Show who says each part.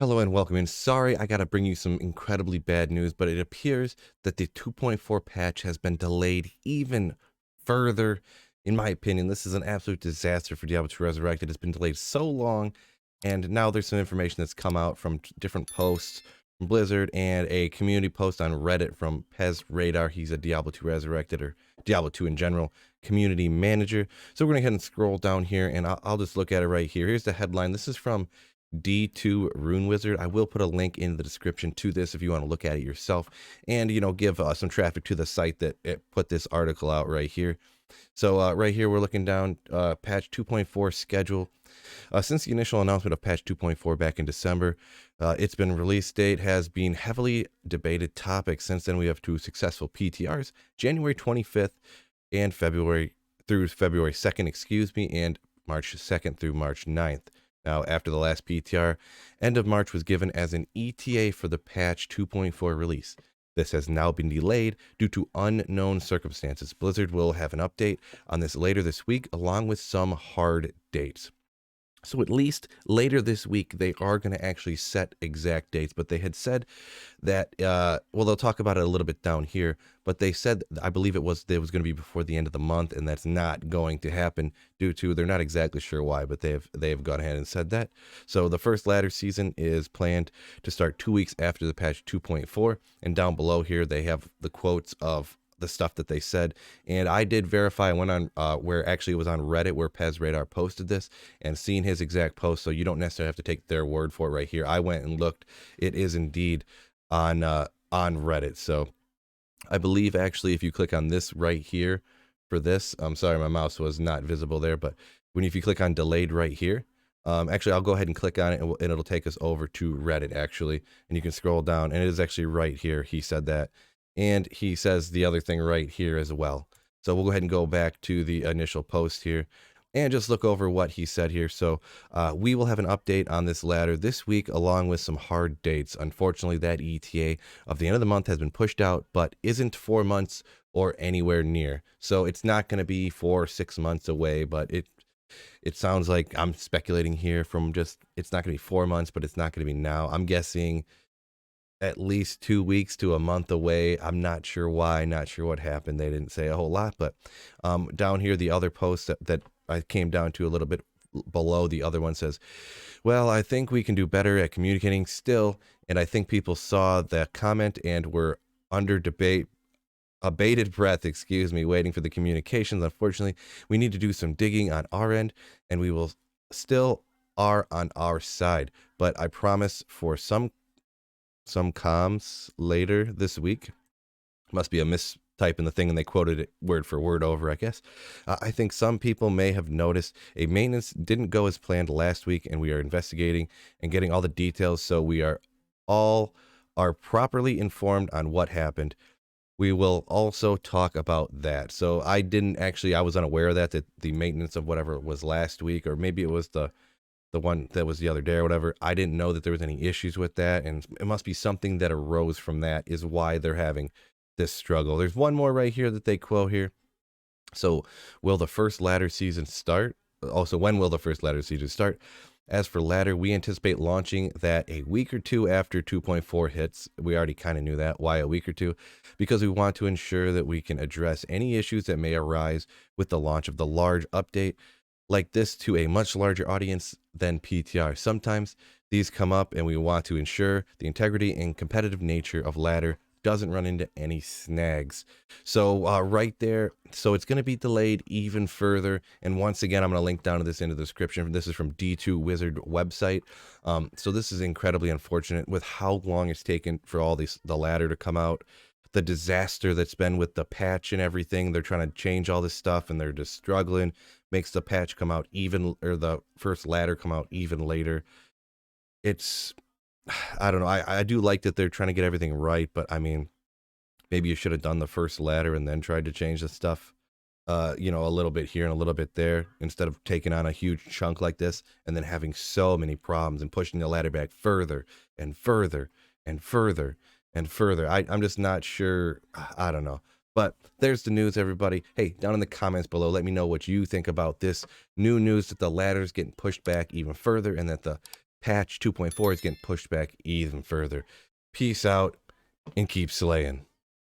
Speaker 1: Hello and welcome in. Sorry, I gotta bring you some incredibly bad news, but it appears that the 2.4 patch has been delayed even further. In my opinion, this is an absolute disaster for Diablo 2 Resurrected. It's been delayed so long, and now there's some information that's come out from different posts from Blizzard and a community post on Reddit from Pez Radar. He's a Diablo 2 Resurrected, or Diablo 2 in general, community manager. So we're gonna go ahead and scroll down here, and I'll just look at it right here. Here's the headline. This is from D2 Rune Wizard. I will put a link in the description to this if you want to look at it yourself and, give some traffic to the site that it put this article out right here. So right here, we're looking down patch 2.4 schedule. Since the initial announcement of patch 2.4 back in December, its been release date has been heavily debated topic. Since then, we have two successful PTRs, January 25th and February 2nd, excuse me, and March 2nd through March 9th. Now, after the last PTR, end of March was given as an ETA for the patch 2.4 release. This has now been delayed due to unknown circumstances. Blizzard will have an update on this later this week, along with some hard dates. So at least later this week, they are going to actually set exact dates, but they had said that, they'll talk about it a little bit down here, but they said, I believe it was going to be before the end of the month, and that's not going to happen due to, they're not exactly sure why, but they have gone ahead and said that. So the first ladder season is planned to start 2 weeks after the patch 2.4, and down below here, they have the quotes of the stuff that they said, and I did verify. I went on where actually it was on Reddit where Pez Radar posted this and seen his exact post, so you don't necessarily have to take their word for it right here. I went and looked. It is indeed on Reddit. So I believe actually if you click on this right here for this, I'm sorry my mouse was not visible there, but if you click on delayed right here, actually I'll go ahead and click on it, and it'll take us over to Reddit actually, and you can scroll down, and it is actually right here. He said that. And he says the other thing right here as well. So we'll go ahead and go back to the initial post here and just look over what he said here. So we will have an update on this ladder this week, along with some hard dates. Unfortunately, that ETA of the end of the month has been pushed out, but isn't 4 months or anywhere near. So it's not going to be 4 or 6 months away, but it sounds like I'm speculating here from just, it's not going to be 4 months, but it's not going to be now. I'm guessing at least 2 weeks to a month away. I'm not sure why, not sure what happened. They didn't say a whole lot, but down here, the other post that I came down to a little bit below the other one says, well, I think we can do better at communicating still, and I think people saw the comment and were under debate, a bated breath, excuse me, waiting for the communications. Unfortunately, we need to do some digging on our end, and we will still are on our side, but I promise for some comms later this week. Must be a mistype in the thing, and they quoted it word for word over, I guess. I think some people may have noticed a maintenance didn't go as planned last week, and we are investigating and getting all the details, so we are properly informed on what happened. We will also talk about that. So I was unaware of that the maintenance of whatever was last week, or maybe it was the one that was the other day or whatever. I didn't know that there was any issues with that, and it must be something that arose from that is why they're having this struggle. There's one more right here that they quote here. So will the first ladder season start? Also, when will the first ladder season start? As for ladder, we anticipate launching that a week or two after 2.4 hits. We already kind of knew that. Why a week or two? Because we want to ensure that we can address any issues that may arise with the launch of the large update like this to a much larger audience than PTR. Sometimes these come up, and we want to ensure the integrity and competitive nature of ladder doesn't run into any snags. So right there, so it's going to be delayed even further. And once again, I'm going to link down to this in the description. This is from D2 Wizard website. So this is incredibly unfortunate with how long it's taken for all the ladder to come out. The disaster that's been with the patch and everything. They're trying to change all this stuff, and they're just struggling. Makes the patch come out or the first ladder come out even later. It's, I don't know. I do like that they're trying to get everything right, but I mean, maybe you should have done the first ladder and then tried to change the stuff, a little bit here and a little bit there, instead of taking on a huge chunk like this and then having so many problems and pushing the ladder back further and further and further and further. I'm just not sure. I don't know. But there's the news, everybody. Hey, down in the comments below, let me know what you think about this new news that the ladder's getting pushed back even further, and that the patch 2.4 is getting pushed back even further. Peace out and keep slaying.